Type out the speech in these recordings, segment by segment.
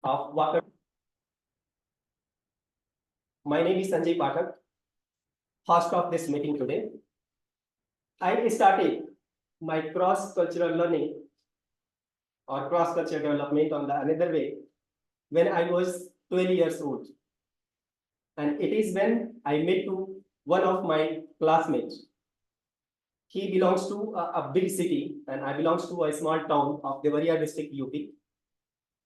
of Water. My name is Sanjay Pathak, host of this meeting today. I started my cross-cultural learning or cross-cultural development on the another way when I was 12 years old. And it is when I met to one of my classmates. He belongs to a big city and I belongs to a small town of Devariya district, UP.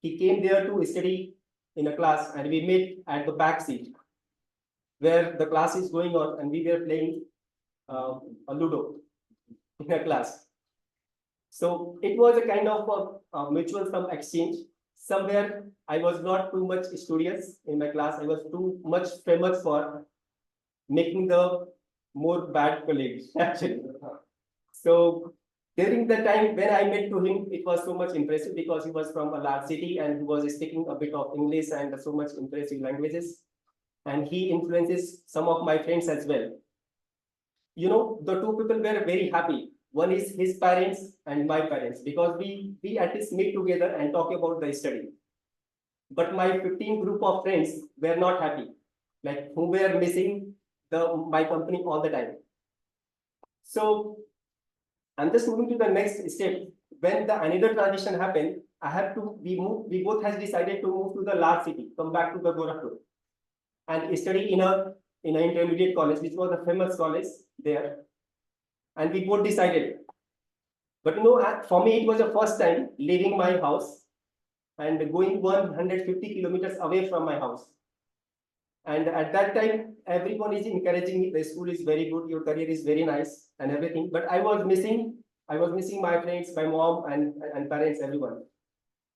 He came there to study in a class and we met at the back seat where the class is going on and we were playing a Ludo in a class. So it was a kind of a mutual some exchange. Somewhere I was not too much studious in my class. I was too much famous for making the more bad colleagues actually. So during the time when I met to him, it was so much impressive because he was from a large city and he was speaking a bit of English and so much impressive languages. And he influences some of my friends as well. You know, the two people were very happy. One is his parents and my parents because we at least meet together and talk about the study. But my 15 group of friends were not happy, like who were missing my company all the time. So I'm just moving to the next step. When the another transition happened, we both has decided to move to the large city, come back to the Gorakhpur and study in an intermediate college, which was a famous college there. And we both decided. But you know, for me, it was the first time leaving my house and going 150 kilometers away from my house. And at that time, everyone is encouraging me. The school is very good, your career is very nice and everything. But I was missing my friends, my mom and parents, everyone.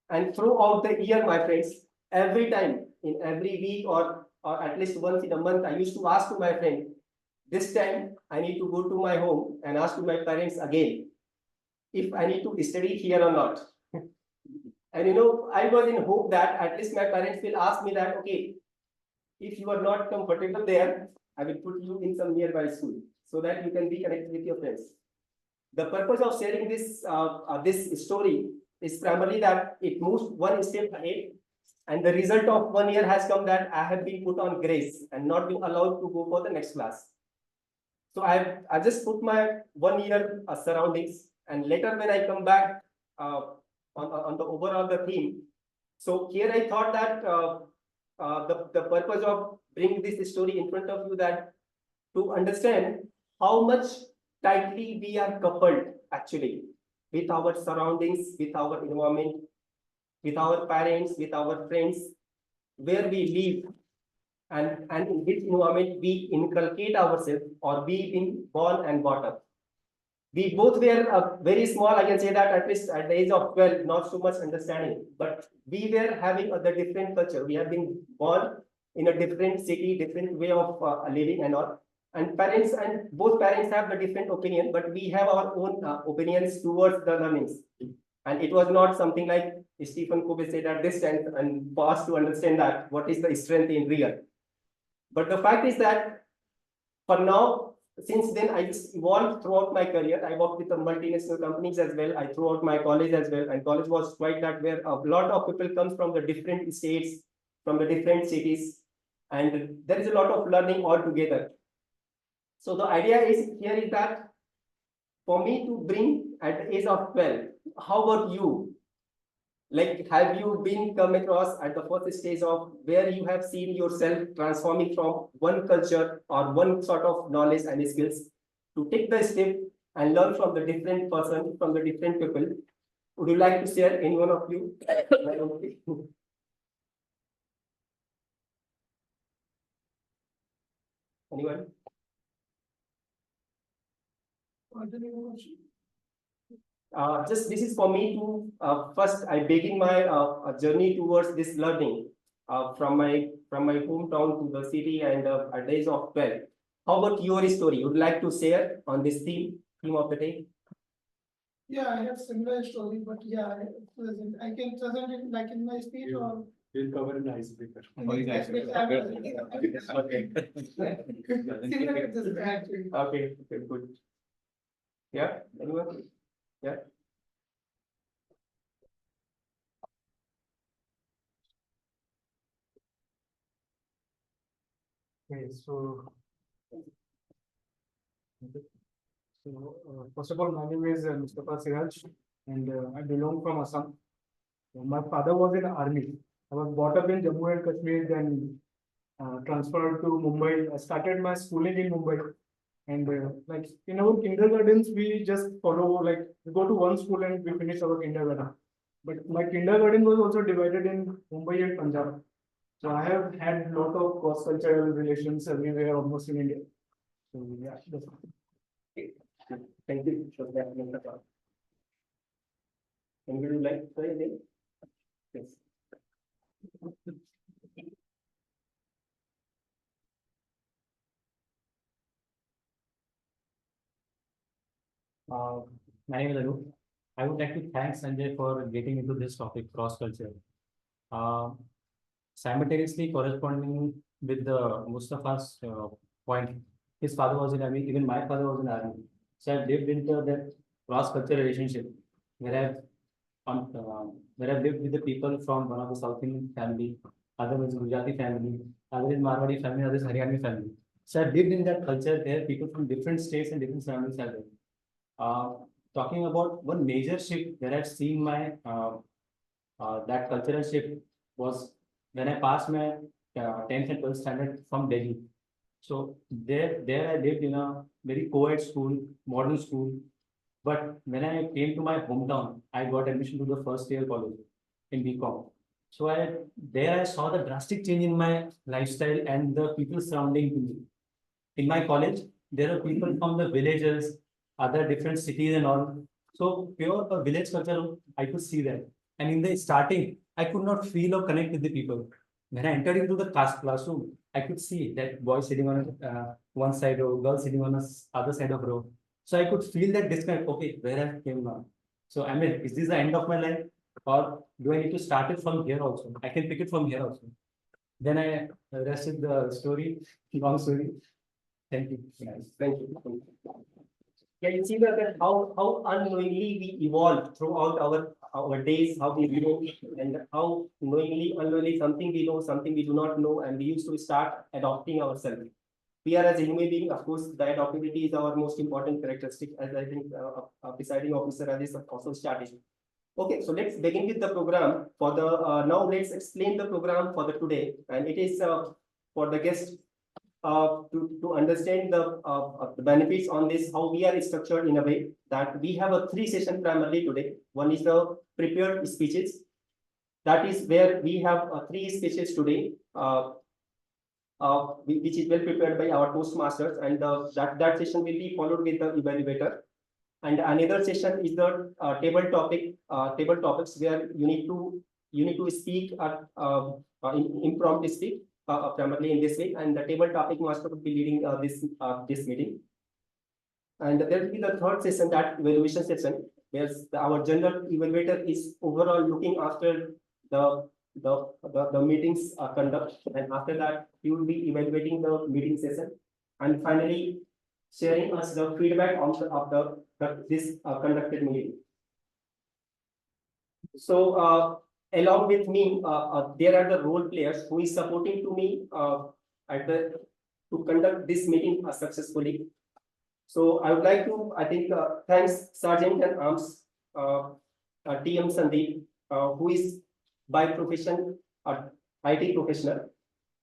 And throughout the year, my friends, every time, in every week or at least once in a month, I used to ask to my friend, this time I need to go to my home and ask to my parents again if I need to study here or not. And you know, I was in hope that at least my parents will ask me that, okay, if you are not comfortable there, I will put you in some nearby school so that you can be connected with your friends. The purpose of sharing this this story is primarily that it moves one step ahead, and the result of 1 year has come that I have been put on grace and not been allowed to go for the next class. So I just put my 1 year surroundings, and later when I come back on the overall the theme. So here I thought that the purpose of bringing this story in front of you that to understand how much tightly we are coupled actually with our surroundings, with our environment, with our parents, with our friends, where we live, and in which environment we inculcate ourselves or we been born and brought up. We both were very small, I can say that at least at the age of 12, not so much understanding, but we were having a different culture. We have been born in a different city, different way of living and all. And parents and both parents have the different opinion, but we have our own opinions towards the learnings. And it was not something like Stephen Covey said at this time and for us to understand that what is the strength in real. But the fact is that for now, since then, I just evolved throughout my career. I worked with the multinational companies as well. I throughout my college as well. And college was quite that where a lot of people comes from the different states, from the different cities. And there is a lot of learning altogether. So the idea is here is that for me to bring at the age of 12, how about you? Like, have you been come across at the first stage of where you have seen yourself transforming from one culture or one sort of knowledge and skills to take the step and learn from the different person, from the different people? Would you like to share any one of you? Anyone? Just this is for me to first I begin my journey towards this learning from my hometown to the city and at the age of 12. How about your story? Would you like to share on this theme of the day? Yeah, I have similar story, but yeah, I can present it like in my speech or. We'll cover an icebreaker. Okay. Okay, good. Yeah, anyone? Yeah. Okay, so, first of all, my name is Mustafa Siraj, and I belong from Assam. My father was in army. I was brought up in Jammu and Kashmir, then transferred to Mumbai. I started my schooling in Mumbai, and like in our kindergartens, we just follow like we go to one school and we finish our kindergarten. But my kindergarten was also divided in Mumbai and Punjab. So I have had a lot of cross-cultural relations everywhere, almost in India. So yeah, that's Thank you for that, Mr. Park. And would you like to say anything? Yes. Uh, my name is Anup. I would like to thank Sanjay for getting into this topic, cross culture. Uh, Simultaneously corresponding with the Mustafa's point, his father was in army, even my father was in army. So I've lived into that cross cultural relationship where I've lived with the people from one of the South Indian family, other is Gujarati family, other is Marwadi family, other is Haryani family. So I've lived in that culture there, people from different states and different surroundings are there. Uh, Talking about one major shift that I've seen my that cultural shift was when I passed my 10th and 12th standard from Delhi. So there I lived in a very co-ed school, modern school. But when I came to my hometown, I got admission to the first year college in BCom. So I saw the drastic change in my lifestyle and the people surrounding me. In my college, there are people from the villages, other different cities and all. So pure village culture, I could see that. And in the starting, I could not feel or connect with the people. When I entered into the classroom, I could see that boy sitting on one side row, girl sitting on the other side of row. So I could feel that disconnect. Okay, where I came now. So I mean, is this the end of my life, or do I need to start it from here also? I can pick it from here also. Then I rested the story, long story. Thank you. Nice. Thank you. Yeah, you see that how unknowingly we evolve throughout our days, how we grow, and how knowingly, unknowingly, something we know, something we do not know, and we used to start adopting ourselves. We are as a human being, of course, the adaptability is our most important characteristic, as I think presiding officer Rajesh also started. Okay, so let's begin with the program. For the now, let's explain the program for the today, and it is for the guest to understand the benefits on this, how we are structured in a way that we have a three session primarily today. One is the prepared speeches. That is where we have three speeches today, which is well prepared by our Toastmasters, and that session will be followed with the evaluator. And another session is the table topics where you need to speak at impromptu speak primarily in this way, and the table topic master will be leading this meeting. And there will be the third session, that evaluation session, where our general evaluator is overall looking after the meetings conduct, and after that he will be evaluating the meeting session, and finally sharing us the feedback on this conducted meeting. So along with me, there are the role players who is supporting to me to conduct this meeting successfully. So I would like to, I think, thanks Sergeant and Arms, TM Sandeep, who is by profession IT professional,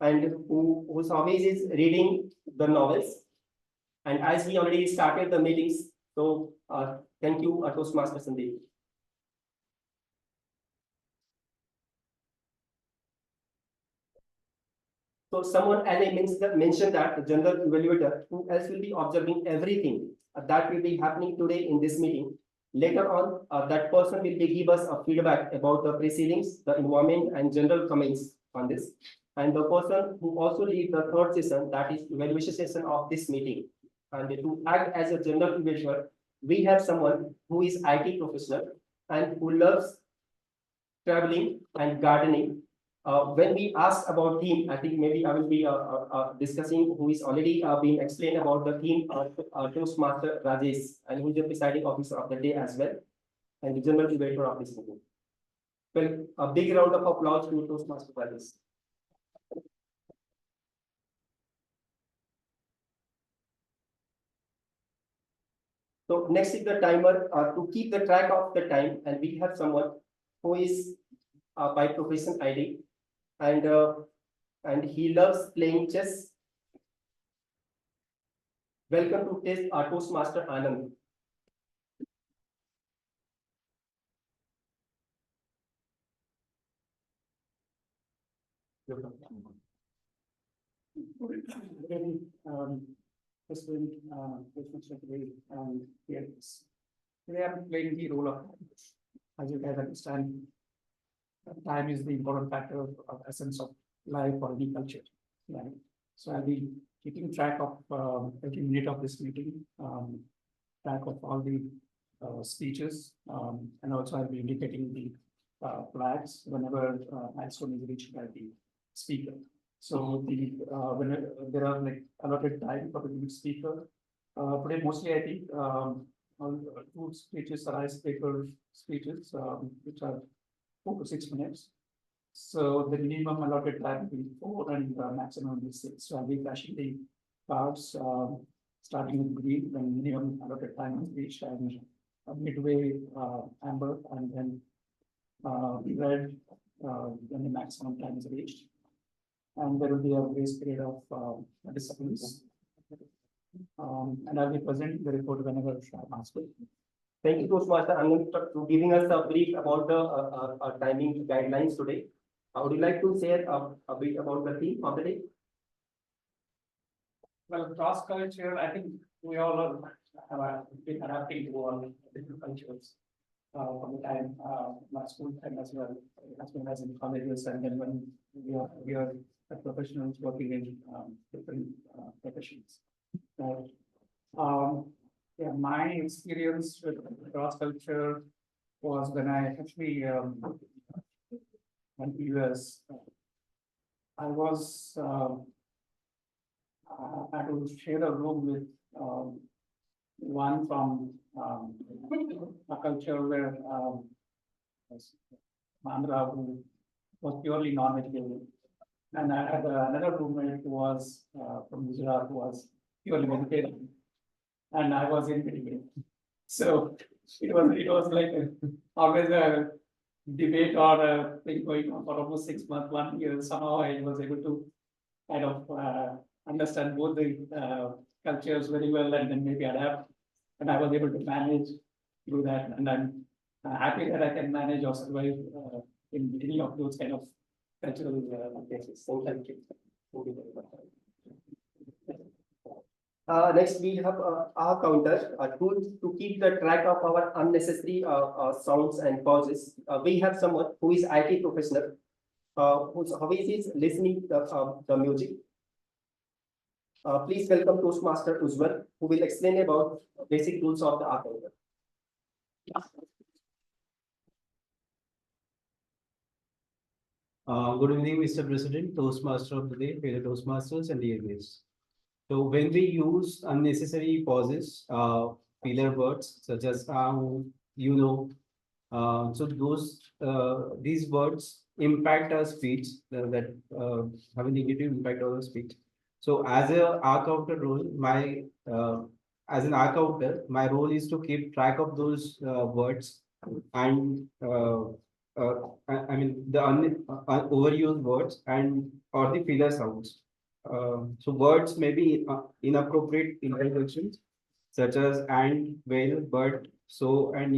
and whose hobbies is reading the novels. And as we already started the meetings, so thank you, Toastmaster Sandeep. So someone, as I mentioned that the general evaluator, who else will be observing everything that will be happening today in this meeting. Later on, that person will be give us a feedback about the proceedings, the environment, and general comments on this. And the person who also lead the third session, that is evaluation session of this meeting. And to act as a general evaluator, we have someone who is IT professional and who loves traveling and gardening. When we ask about theme, I think maybe I will be discussing who is already being explained about the theme of Toastmaster Rajesh, and who is the presiding officer of the day as well, and the general evaluator of this meeting. Well, a big round of applause to Toastmaster Rajesh. So next is the timer to keep the track of the time, and we have someone who is by profession ID, and he loves playing chess. Welcome to test Toastmaster Anand. President, Secretary, yes. Today I'm playing the role of, as you guys understand, time is the important factor of essence of life or any culture. Right? So I'll be keeping track of every minute of this meeting, track of all the speeches, and also I'll be indicating the flags whenever milestone is reached by the speaker. So the when there are like allotted time for the speaker. Today mostly I think all two speeches are icebreaker speeches, which are 4 to 6 minutes. So the minimum allotted time will be 4 and maximum will be 6. So I'll be flashing the cards, starting with green when minimum allotted time is reached, and midway amber, and then red when the maximum time is reached. And there will be a grace period of 30 seconds. And I'll be presenting the report whenever I'm asked. Thank you, Toastmaster Anand, for giving us a brief about the timing guidelines today. Would you like to share a bit about the theme of the day? Well, cross culture, I think we all have been adapting to all different cultures from the time my school time as well, as well as in colleges, and then when we are professionals working in different professions. Yeah, my experience with cross culture was when I actually went to US. I was I had to share a room with one from a culture where Andhra, who was purely non-vegetarian, and I had another roommate who was from Gujarat, who was purely vegetarian, and I was in between. So it was like always a debate or a thing going on for almost 6 months, 1 year. Somehow I was able to kind of understand both the cultures very well and then maybe adapt. And I was able to manage through that. And I'm happy that I can manage or survive in any of those kind of cultural cases. So thank you. Next, we have our counter, a tool to keep the track of our unnecessary sounds and pauses. We have someone who is IT professional, whose hobby is listening the music. Please welcome Toastmaster Ujjwal, who will explain about basic rules of the R counter. Good evening, Mr. President, Toastmaster of the day, fellow Toastmasters, and dear guests. So when we use unnecessary pauses, filler words such as so these words impact our speech that have a negative impact on our speech. So as a R counter role, as an R counter, my role is to keep track of those words and I mean the overused words and or the filler sounds. So words may be inappropriate interjections such as and, well, but, so, and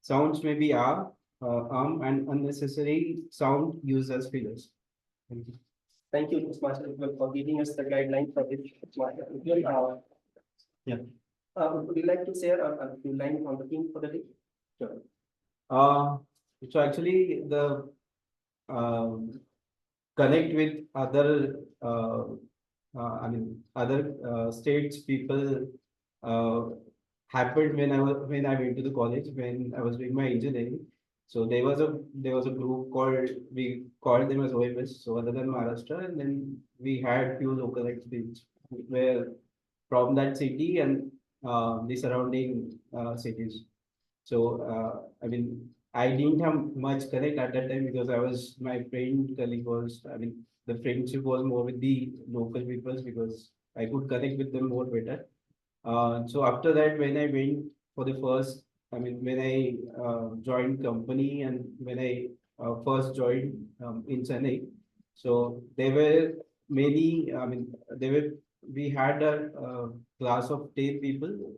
Sounds may be and unnecessary sound used as fillers. Thank you. Thank you, Toastmaster Ujjwal, for giving us the guideline for this. Yeah. Would you like to share a few lines on the theme for the day? Sure. So actually the connect with other other states people happened when I went to the college when I was doing my engineering. So there was a group called, we called them as OMS, so other than Maharashtra, and then we had few localites which were from that city and the surrounding cities. So I mean I didn't have much connect at that time because my friend colleague was, the friendship was more with the local people because I could connect with them more better. So after that, when I went for the first, when I joined company and when I first joined in Chennai, so there were many, we had a class of 10 people,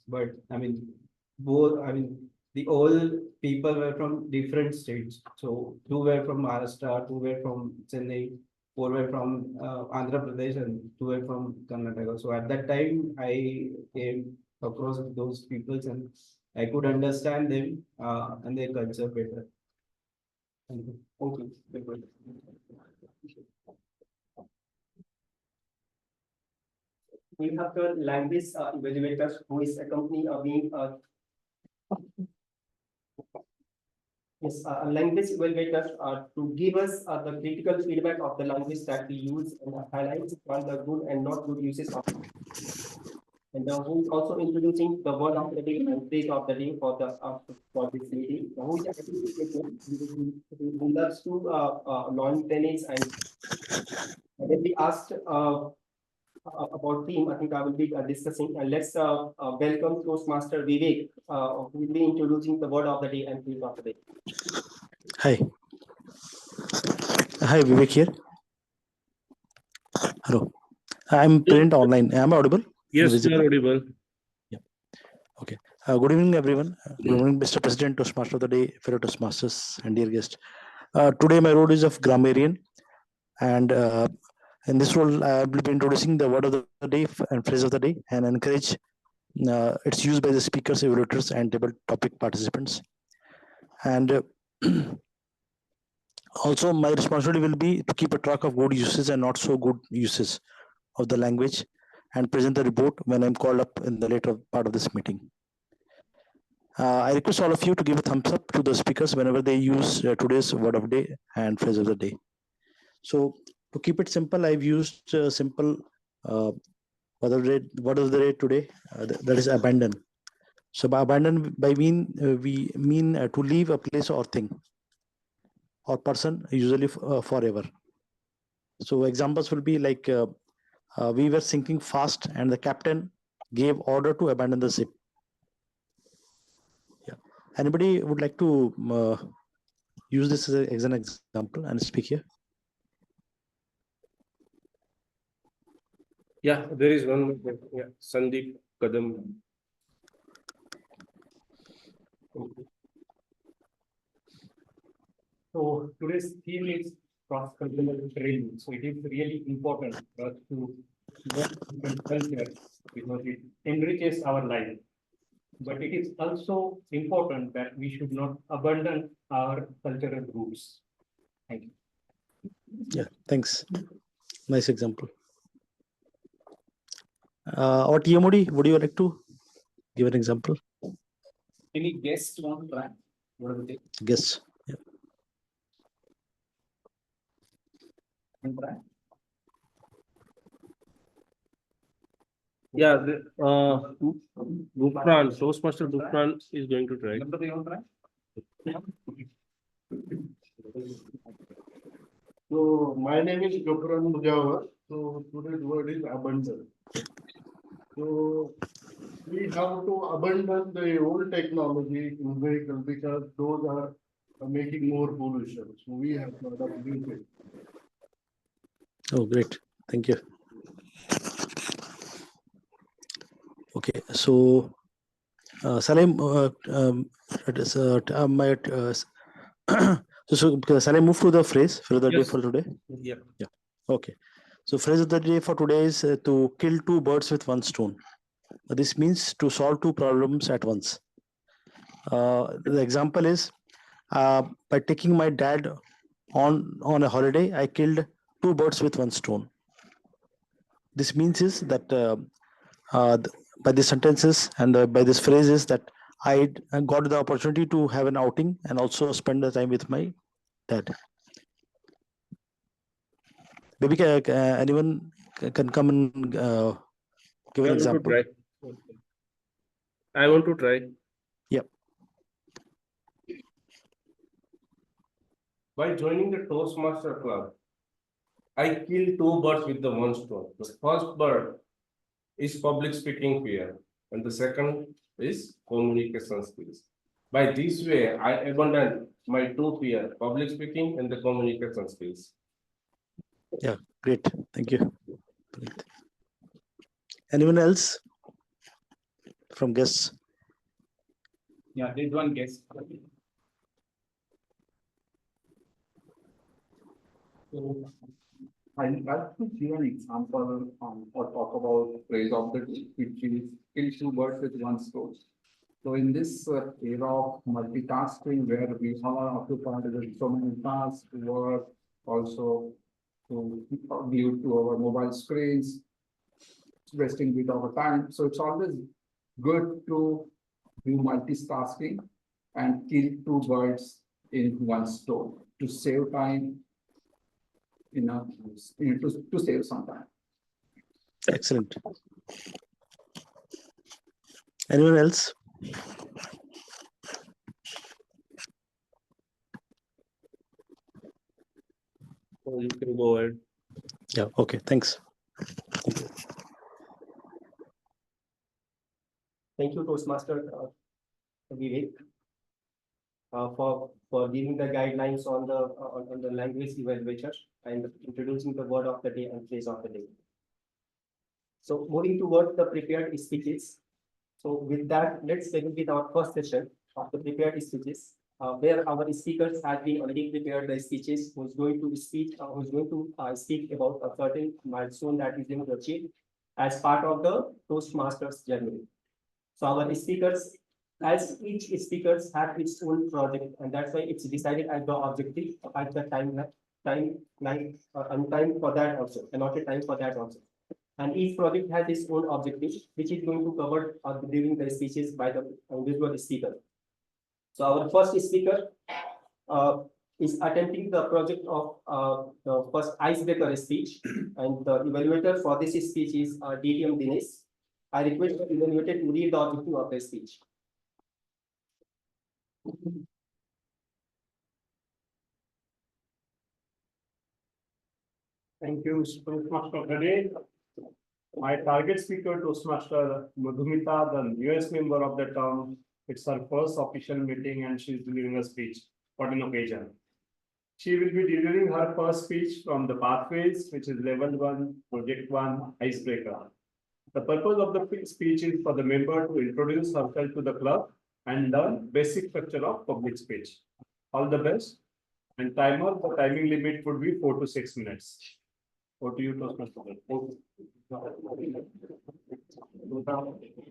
but the all people were from different states. So two were from Maharashtra, two were from Chennai, four were from Andhra Pradesh, and two were from Karnataka. So at that time, I came across with those peoples and I could understand them and their culture better. Thank you. Thank you. We have the language evaluators who is accompanying being yes, language evaluators to give us the critical feedback of the language that we use and highlight on the good and not good uses of it. And who is also introducing the word of the day and phrase of the day for this meeting. Who is actually who loves to lawn tennis and when we asked about theme, I think I will be discussing. And let's welcome Toastmaster Vivek, who will be introducing the word of the day and theme of the day. Hi. Hi, Vivek here. Hello. I'm present online. Am I audible? Yes, Visible? you are audible. Okay. Good evening, everyone. Good evening, Mr. President, Toastmaster of the Day, fellow Toastmasters, and dear guest. Today, my role is of grammarian, and in this role, I will be introducing the word of the day and phrase of the day, and encourage its use by the speakers, evaluators, and table topic participants. And also, my responsibility will be to keep a track of good uses and not so good uses of the language and present the report when I'm called up in the later part of this meeting. I request all of you to give a thumbs up to the speakers whenever they use today's word of the day and phrase of the day. So to keep it simple, I've used simple word of the day today, that is abandon. So by abandon, we mean to leave a place or thing or person, usually forever. So examples will be like we were sinking fast and the captain gave order to abandon the ship. Yeah. Anybody would like to use this as an example and speak here? Yeah, there is one more. Yeah, Sandeep Kadam. So today's theme is cross-cultural training. So it is really important for us to learn different cultures because it enriches our life. But it is also important that we should not abandon our cultural roots. Thank you. Yeah, thanks. Nice example. Or TMOD, would you like to give an example? Any guests want to try? What do you think? Guess. Yeah. Want to try? Yeah, Gufran, Toastmaster Gufran is going to try. Number you want to try? So my name is Gopran Mujawar. So today's word is abundant. So we have to abandon the old technology in vehicle because those are making more pollution. So we have to adopt new things. Oh, great. Thank you. Okay, so Salim, shall I move to the phrase for the day Yes. for today? Yeah. Okay. So phrase of the day for today is to kill two birds with one stone. This means to solve two problems at once. The example is by taking my dad on a holiday, I killed two birds with one stone. This means is that by the sentences and by this phrase is that I got the opportunity to have an outing and also spend the time with my dad. Maybe anyone can come and give I an want to example. try. I want to try. Yep. By joining the Toastmaster Club, I killed two birds with the one stone. The first bird is public speaking fear, and the second is communication skills. By this way, I abandoned my two fear, public speaking and the communication skills. Yeah, great. Thank you. Anyone else from guests? Yeah, there's one guess. So I'd like to give an example or talk about phrase of the day, which is kill two birds with one stone. So in this era of multitasking where we are occupied with so many tasks, work, also to glued to our mobile screens, wasting bit of our time. So it's always good to do multitasking and kill two birds in one stone to save time, to save some time. Excellent. Anyone else? So you can go ahead. Yeah, okay, thanks. Thank you, Toastmaster Vivek, for giving the guidelines on the language evaluator and introducing the word of the day and phrase of the day. So moving towards the prepared speeches. So with that, let's begin with our first session of the prepared speeches, where our speakers have been already prepared the speeches, who's going to speak about a certain milestone that is going to achieve as part of the Toastmasters journey. So our speakers, as each speakers have its own project, and that's why it's decided as the objective at the timeline and time for that also, allotted time for that also. And each project has its own objective, which is going to cover during the speeches by the individual speaker. So our first speaker is attempting the project of the first icebreaker speech, and the evaluator for this speech is DTM Dinesh. I request the evaluator to read the objective of the speech. Thank you, Mr. Toastmaster today. My target speaker, Toastmaster Madhumita, the newest member of the term. It's her first official meeting and she's delivering a speech for an occasion. She will be delivering her first speech from the pathways, which is level 1, project 1, icebreaker. The purpose of the speech is for the member to introduce herself to the club and learn basic structure of public speech. All the best. And timer, the timing limit would be 4 to 6 minutes. Over to you, Toastmaster.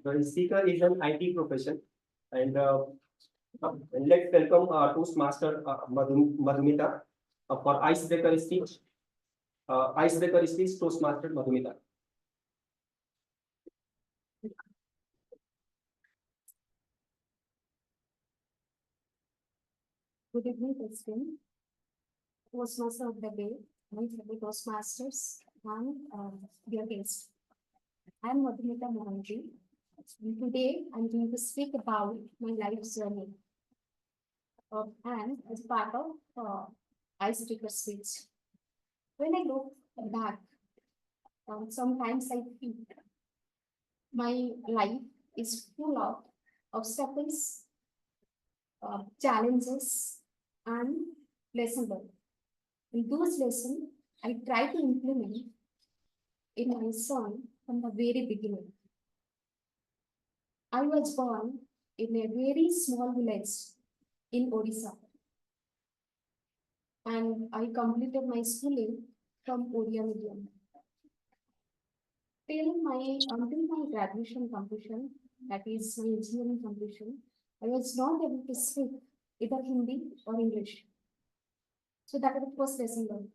The speaker is an IT profession, and let's welcome Toastmaster Madhumita for icebreaker speech. Icebreaker speech, Toastmaster Madhumita. Good evening, President, Toastmaster of the day, my fellow Toastmasters, and dear guests. I am Madhumita Mohanji. And today I'm going to speak about my life journey. And as part of icebreaker speech. When I look back, sometimes I feel my life is full of obstacles, challenges, and lesson learned. In those lessons, I try to implement in my son from the very beginning. I was born in a very small village in Odisha, and I completed my schooling from Odia medium. Until my graduation completion, that is my engineering completion, I was not able to speak either Hindi or English. So that was the first lesson learned.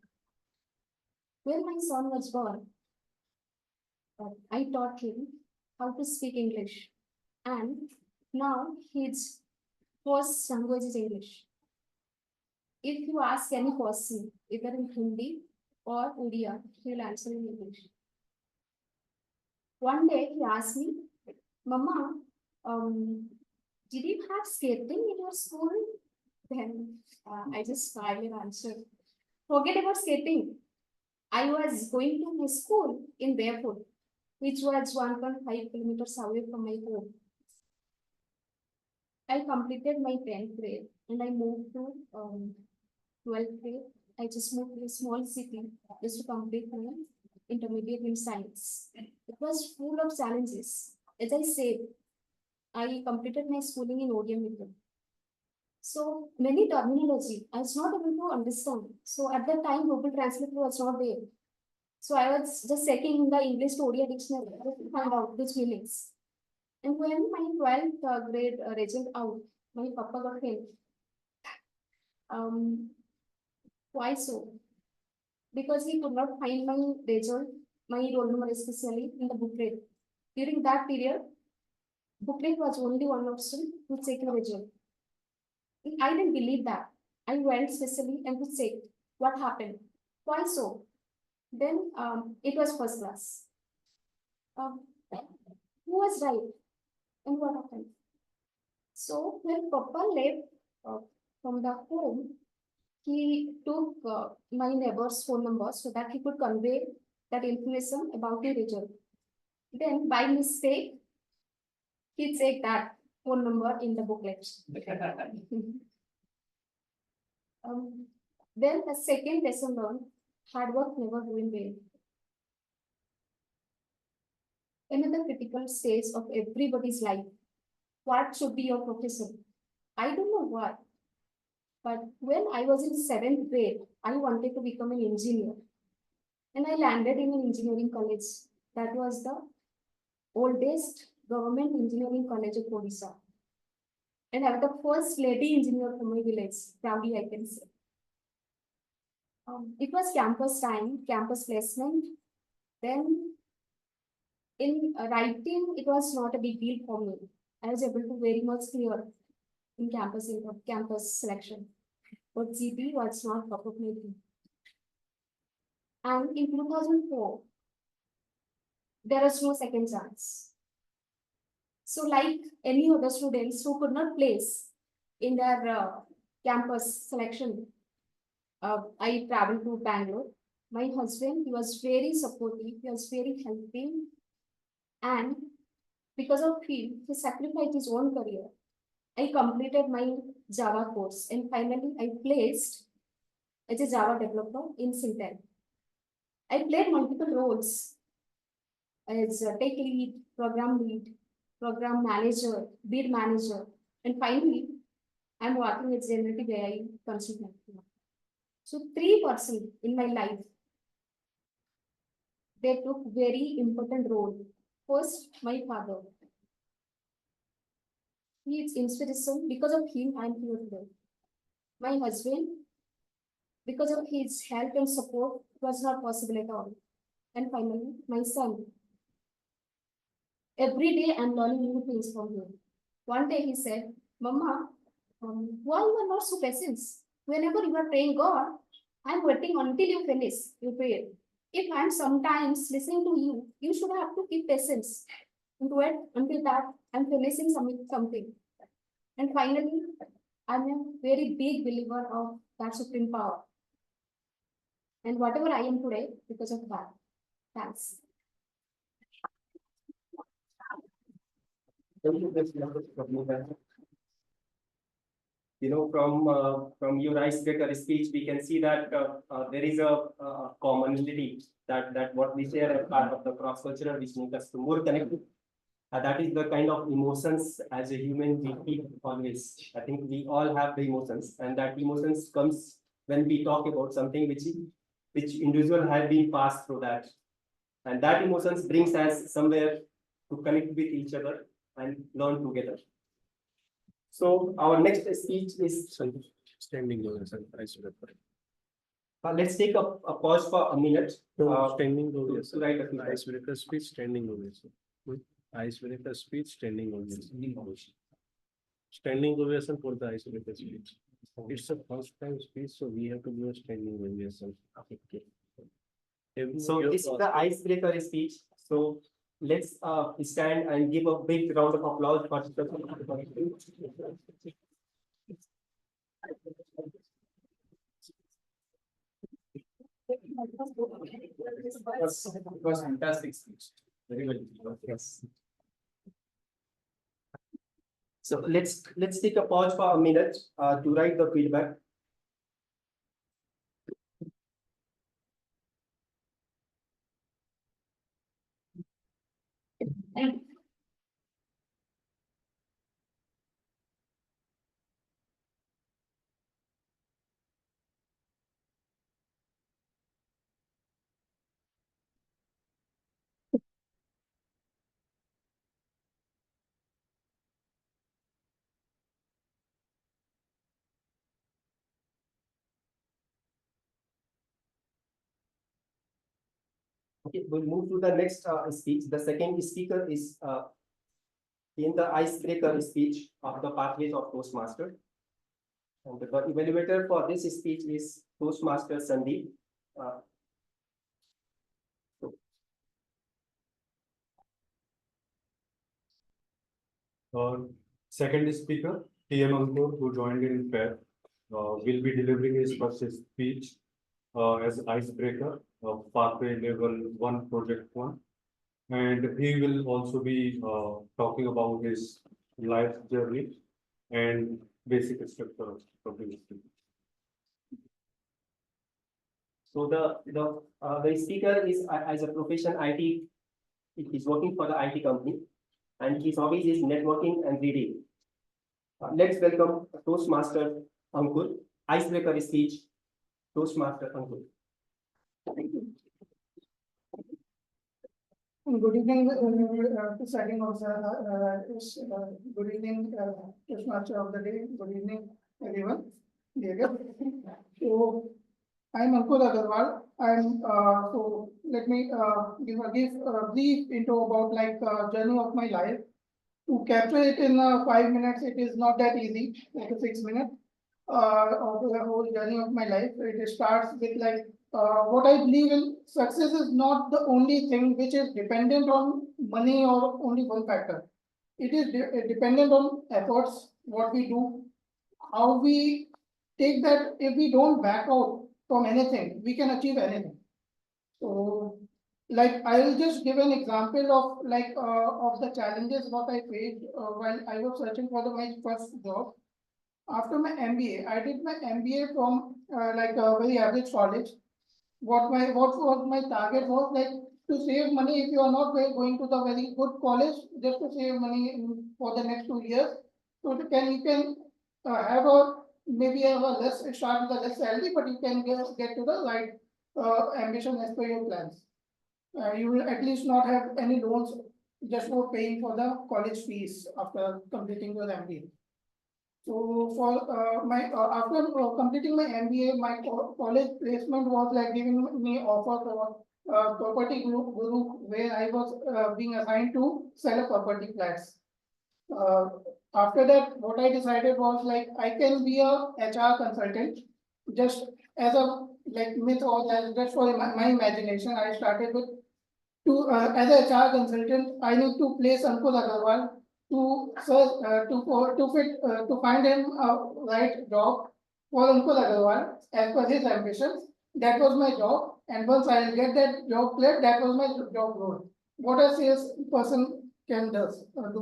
When my son was born, I taught him how to speak English, and now his first language is English. If you ask any person, either in Hindi or Odia, he will answer in English. One day he asked me, Mama, did you have skating in your school? Then I just smiled and answered, forget about skating. I was going to my school in barefoot. which was 1.5 kilometers away from my home. I completed my 10th grade and I moved to 12th grade. I just moved to a small city just to complete my intermediate in science. It was full of challenges. As I said, I completed my schooling in ODM method. So many terminology I was not able to understand. So at that time, Google Translate was not there. So I was just checking in the English to ODI dictionary to find out these meanings. And when my 12th grade result out, my papa got failed. Why so? Because he could not find my result, my roll number especially in the booklet. During that period, booklet was only one option to check the result. I didn't believe that. I went specially and to check what happened. Why so? Then it was first class. Who was right and what happened? So when Papa left from the home, he took my neighbor's phone number so that he could convey that information about the result. Then by mistake, he checked that phone number in the booklet. Then the second lesson learned, hard work never go in vain. Another critical stage of everybody's life. What should be your profession? I don't know what. But when I was in 7th grade, I wanted to become an engineer. And I landed in an engineering college. That was the oldest government engineering college of Odisha. And I was the first lady engineer from my village, proudly I can say. It was campus time, campus placement. Then in writing, it was not a big deal for me. I was able to very much clear in campus selection. But GP was not top of my thing. And in 2004, there was no second chance. So like any other students who could not place in their campus selection, I traveled to Bangalore. My husband, he was very supportive, he was very helping. And because of him, he sacrificed his own career. I completed my Java course and finally I placed as a Java developer in Syntel. I played multiple roles as a tech lead, program manager, bid manager, and finally, I'm working as generative AI consultant. So 3% in my life, they took very important role. First, my father. He is inspiration. Because of him, I'm here today. My husband, because of his help and support, it was not possible at all. And finally, my son. Every day I'm learning new things from him. One day he said, Mama, why you are not so patient? Whenever you are praying God, I'm waiting until you finish your prayer. If I'm sometimes listening to you, you should have to keep patience and wait until that I'm finishing something. And finally, I'm a very big believer of that supreme power. And whatever I am today, because of that. Thanks. You know, from your icebreaker speech, we can see that there is a commonality that what we share as part of the cross cultural, which makes us more connected. That is the kind of emotions as a human we feel always. I think we all have the emotions, and that emotions comes when we talk about something which individual have been passed through that, and that emotions brings us somewhere to connect with each other and learn together. So our next speech is Standing ovation. let's take a pause for a minute. Standing to ovation. write a few lines. Icebreaker speech, standing ovation. Icebreaker speech, standing ovation. Standing ovation for the icebreaker speech. It's a first time speech, so we have to do a standing ovation. Okay. So this is the icebreaker speech. So let's stand and give a big round of applause for It was fantastic speech. Very well. Yes. So let's take a pause for a minute to write the feedback. Okay, we'll move to the next speech. The second speaker is in the icebreaker speech of the pathways of Toastmaster. And the evaluator for this speech is Toastmaster Sandeep. Second speaker, TM Ankur, who joined in Feb, will be delivering his first speech as icebreaker of pathway level 1, project 1. And he will also be talking about his life journey and basic structure of the speech. So the speaker is as a profession IT. He's working for the IT company, and his hobbies is networking and reading. Let's welcome Toastmaster Ankur, icebreaker speech, Toastmaster Ankur. Good evening, presiding officer, good evening, Toastmaster of the day, good evening, everyone. So, I'm Ankur Agarwal. So let me give a brief intro about journey of my life. To capture it in 5 minutes, it is not that easy, like 6 minutes. Of the whole journey of my life. It starts with what I believe in. Success is not the only thing which is dependent on money or only one factor. It is dependent on efforts, what we do, how we take that. If we don't back out from anything, we can achieve anything. So, I will just give an example of the challenges what I faced while I was searching for my first job. After my MBA, I did my MBA from a very average college. What was my target was to save money if you are not going to the very good college, just to save money for the next 2 years. So you can have a maybe have a less start with a less salary, but you can get to the right ambition as per your plans. You will at least not have any loans just for paying for the college fees after completing your MBA. So for my after completing my MBA, my college placement was giving me offer for property group where I was being assigned to sell a property flats. After that, what I decided was I can be a HR consultant, just as a myth or just for my imagination. I started with as a HR consultant, I need to place Ankur Agarwal to search to find him a right job for Ankur Agarwal as per his ambitions. That was my job, and once I get that job cleared, that was my job role. What a sales person can do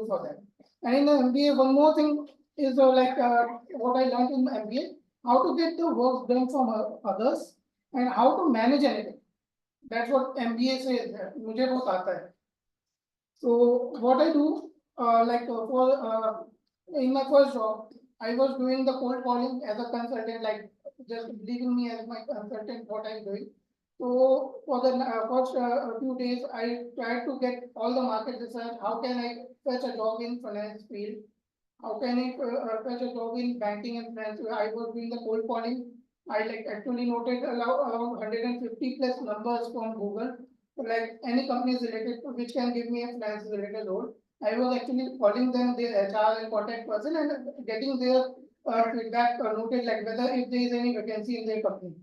for that. And in the MBA, one more thing is what I learned in MBA: how to get the work done from others and how to manage anything. That's what MBA says. मुझे बहुत आता है. So what I do, in my first job, I was doing the cold calling as a consultant, just leaving me as my consultant. What I'm doing. So for the first few days, I tried to get all the market research. How can I fetch a job in finance field? How can I fetch a job in banking and finance? I was doing the cold calling. I actually noted around 150 plus numbers from Google, any companies related to which can give me a finance related role. I was actually calling them, their HR and contact person, and getting their feedback noted, whether if there is any vacancy in their company.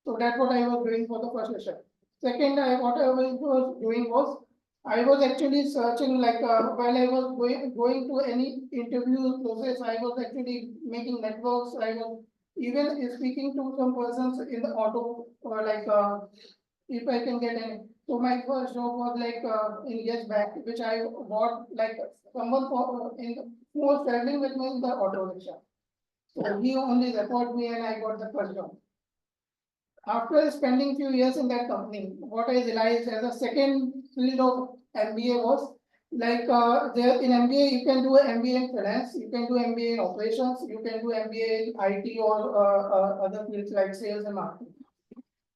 So that's what I was doing for the first session. Second, what I was doing was I was actually searching while I was going to any interview process, I was actually making networks. I was even speaking to some persons in the auto or if I can get any. So my first job was like in years back, which I bought like someone who was traveling with me in the auto rickshaw. So he only referred me and I got the first job. After spending few years in that company, what I realized as a second field of MBA was like there in MBA you can do an MBA in finance, you can do MBA in operations, you can do MBA in IT or other fields like sales and marketing.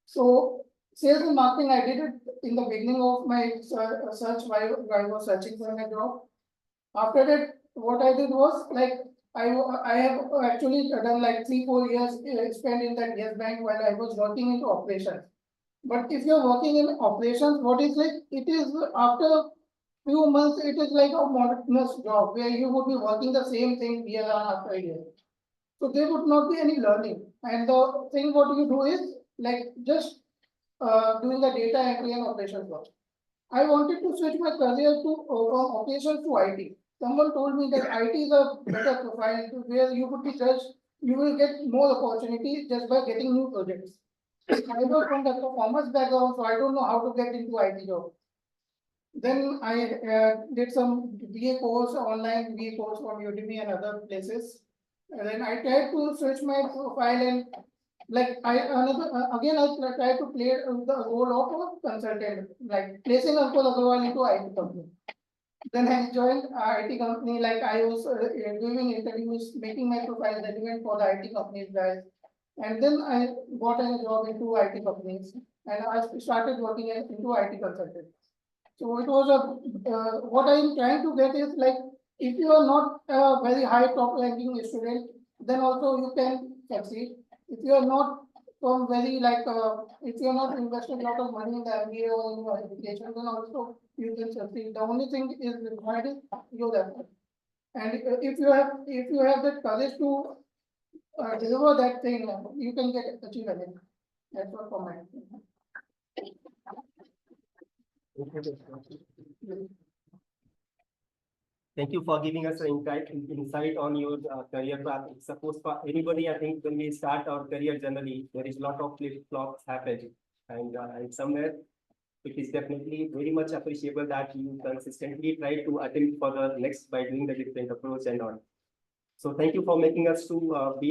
So sales and marketing, I did it in the beginning of my search while I was searching for a job. After that, what I did was like I have actually done like 3-4 years spent in that Yes Bank while I was working into operations. But if you're working in operations, what is like it is after few months, it is like a monotonous job where you would be working the same thing year after year. So there would not be any learning. And the thing what you do is like just doing the data entry and operations work. I wanted to switch my career to from operations to IT. Someone told me that IT is a better profile where you would be judged, you will get more opportunity just by getting new projects. I was from the commerce background, so I don't know how to get into IT job. Then I did some BA course, online BA course from Udemy and other places. And then I tried to switch my profile and like again I tried to play the role of a consultant, like placing Uncle Agarwal into IT company. Then I joined IT company, like I was giving interviews, making my profile relevant for the IT companies guys. And then I got a job into IT companies and I started working into IT consultant. So it was what I am trying to get is like, if you are not a very high top ranking student, then also you can succeed. If you are not from very like, if you are not investing a lot of money in the MBA or in your education, then also you can succeed. The only thing is required is your effort. And if you have that courage to deliver that thing, you can achieve anything. That's what for my. Thank you for giving us an insight on your career path. Suppose for anybody, I think when we start our career generally, there is a lot of flip-flops happen. And somewhere it is definitely very much appreciable that you consistently try to attempt for the next by doing the different approach and all. So thank you for making us to be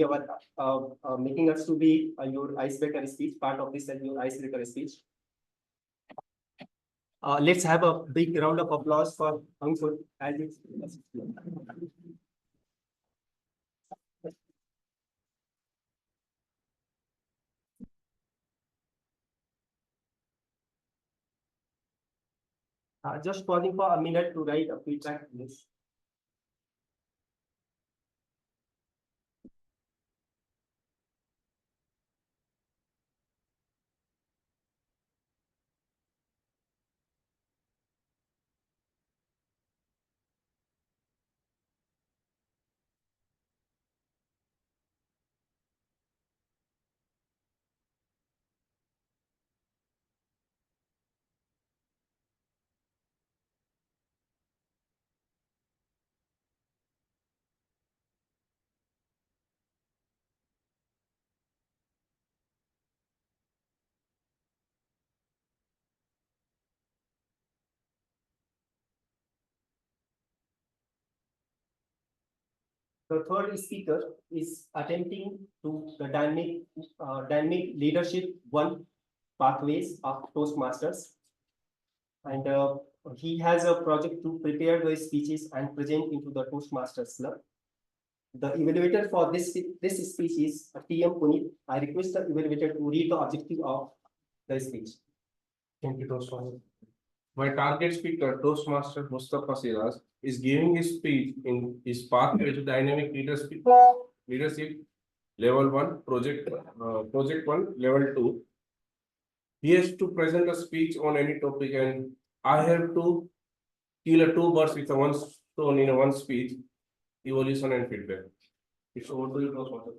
your icebreaker speech, part of this and your icebreaker speech. Let's have a big round of applause for Ankur as it's. Just pausing for a minute to write a feedback, please. The third speaker is attempting to the dynamic leadership one pathways of Toastmasters. And he has a project to prepare the speeches and present into the Toastmasters Club. The evaluator for this speech is TM Puneet. I request the evaluator to read the objective of the speech. Thank you, Toastmaster. My target speaker, Toastmaster Mustafa Siraj, is giving his speech in his pathway to dynamic leadership level 1, project 1, level 2. He has to present a speech on any topic, and I have to kill a 2 birds with a one stone in a one speech: evolution and feedback. It's over to you, Toastmaster.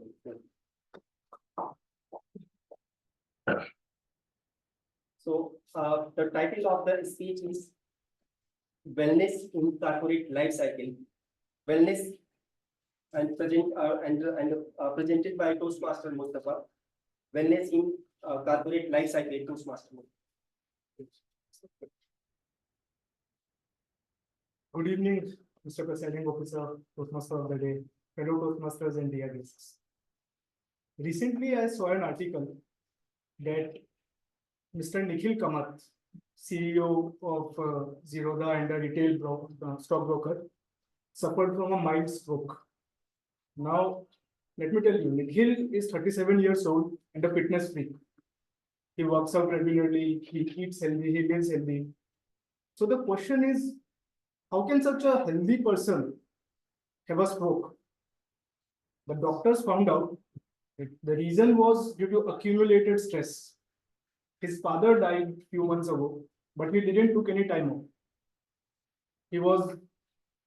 So the title of the speech is Wellness in Corporate Life Cycle. Wellness and presented by Toastmaster Mustafa. Wellness in Corporate Life Cycle, Toastmaster. Good evening, Mr. Presiding Officer, Toastmaster of the Day, fellow Toastmasters and dear guests. Recently, I saw an article that Mr. Nikhil Kamath, CEO of Zerodha and a retail stockbroker, suffered from a mild stroke. Now, let me tell you, Nikhil is 37 years old and a fitness freak. He works out regularly, he eats healthy, he lives healthy. So the question is, how can such a healthy person have a stroke? The doctors found out that the reason was due to accumulated stress. His father died few months ago, but he didn't took any time off. He was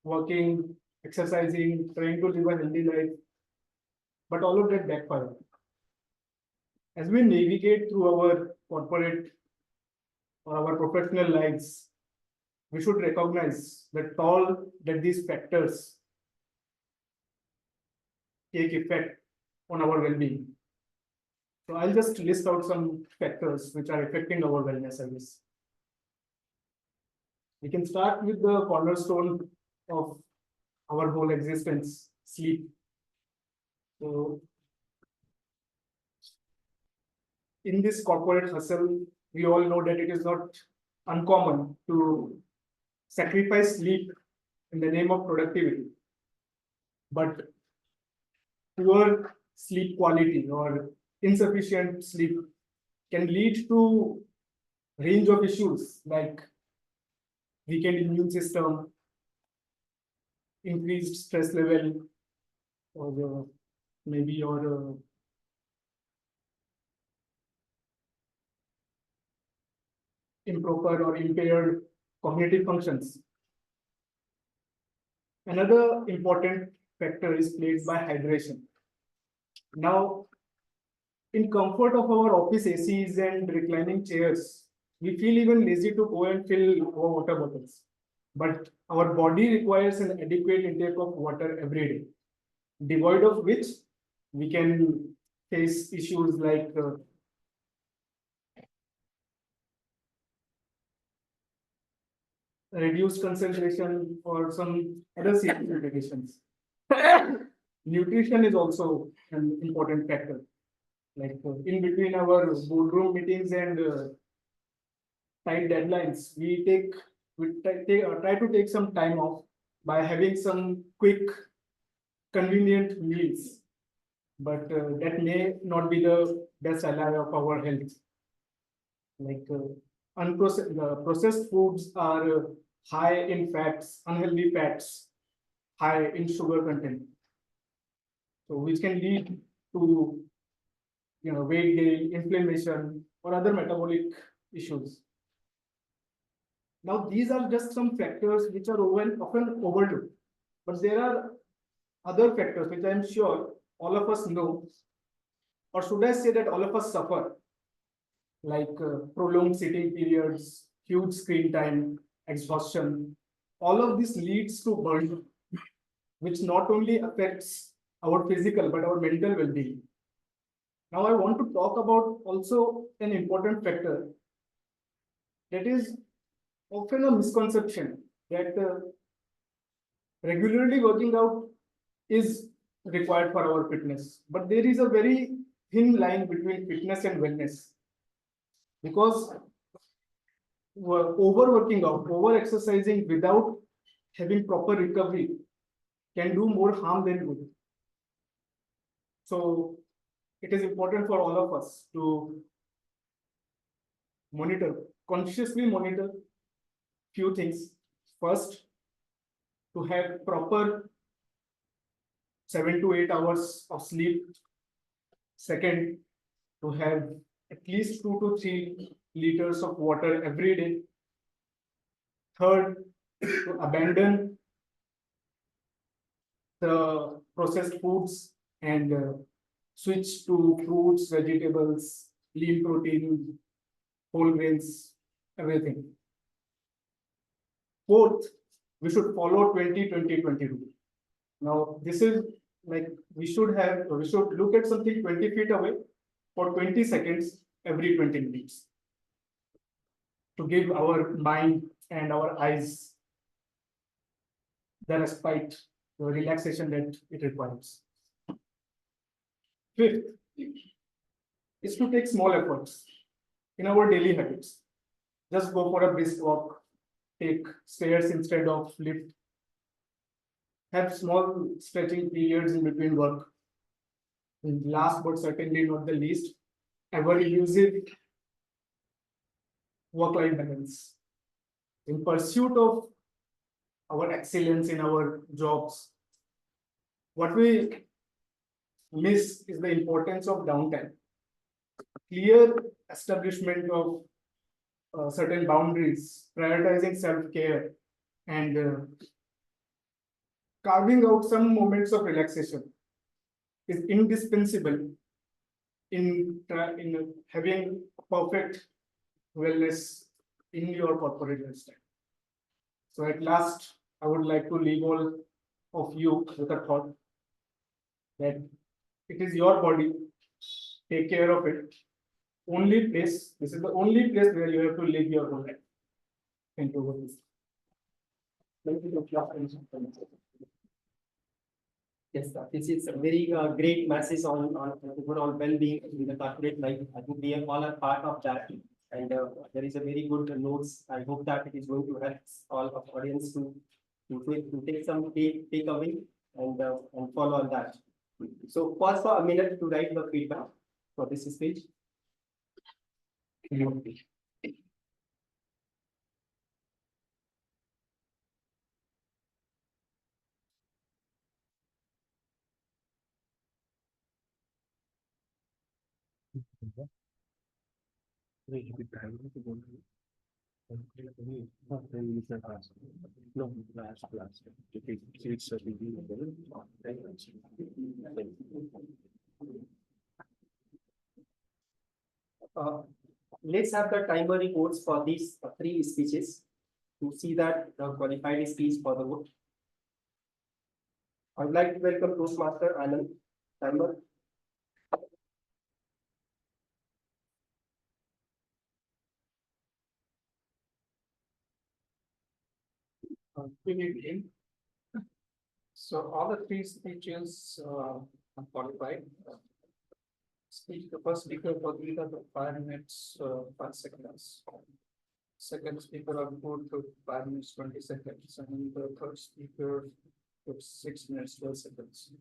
working, exercising, trying to live a healthy life, but all of that backfired. As we navigate through our corporate or our professional lives, we should recognize the toll that these factors take effect on our well-being. So I'll just list out some factors which are affecting our wellness, I guess. We can start with the cornerstone of our whole existence, sleep. So in this corporate hustle, we all know that it is not uncommon to sacrifice sleep in the name of productivity. But poor sleep quality or insufficient sleep can lead to range of issues like weakened immune system, increased stress level, or maybe your improper or impaired cognitive functions. Another important factor is played by hydration. Now, in comfort of our office ACs and reclining chairs, we feel even lazy to go and fill our water bottles. But our body requires an adequate intake of water every day, devoid of which we can face issues like reduced concentration or some other serious limitations. Nutrition is also an important factor. Like in between our boardroom meetings and tight deadlines, we try to take some time off by having some quick, convenient meals. But that may not be the best ally of our health. Like processed foods are high in fats, unhealthy fats, high in sugar content. So which can lead to weight gain, inflammation, or other metabolic issues. Now, these are just some factors which are often overlooked, but there are other factors which I am sure all of us know, or should I say that all of us suffer, like prolonged sitting periods, huge screen time, exhaustion. All of this leads to burnout, which not only affects our physical but our mental well-being. Now, I want to talk about also an important factor that is often a misconception that regularly working out is required for our fitness. But there is a very thin line between fitness and wellness, because overworking out, over exercising without having proper recovery can do more harm than good. So it is important for all of us to consciously monitor few things. First, to have proper 7 to 8 hours of sleep. Second, to have at least 2 to 3 liters of water every day. Third, to abandon the processed foods and switch to fruits, vegetables, lean protein, whole grains, everything. Fourth, we should follow 20-20-20 rule. Now, this is like we should look at something 20 feet away for 20 seconds every 20 minutes. to give our mind and our eyes the respite, the relaxation that it requires. Fifth is to take small efforts in our daily habits. Just go for a brisk walk, take stairs instead of lift, have small stretching periods in between work. And last but certainly not the least, ever elusive work-life balance. In pursuit of our excellence in our jobs, what we miss is the importance of downtime. Clear establishment of certain boundaries, prioritizing self-care, and carving out some moments of relaxation is indispensable in having perfect wellness in your corporate lifestyle. So at last, I would like to leave all of you with a thought that it is your body, take care of it. This is the only place where you have to live your whole life. Thank you for this. Yes, sir. This is a very great message on overall well-being in the corporate life. I think we are all a part of that. And there is a very good notes. I hope that it is going to help all of audience to take some take away and follow on that. So pause for a minute to write the feedback for this speech. Let's have the timer reports for these three speeches to see that the qualified speech for the vote. I would like to welcome Toastmaster Anand. Timer. Good evening. So all the three speeches are qualified. The first speaker for either the 5 minutes, 5 seconds. Second speaker of good to 5 minutes, 20 seconds, and the third speaker for 6 minutes, 12 seconds.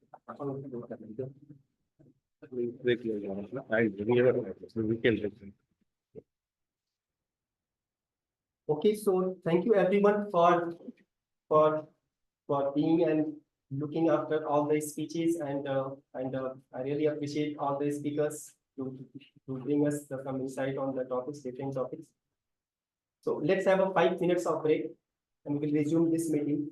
Okay, so thank you everyone for being and looking after all the speeches and I really appreciate all the speakers to bring us some insight on the topics, different topics. So let's have a 5 minutes of break and we will resume this meeting.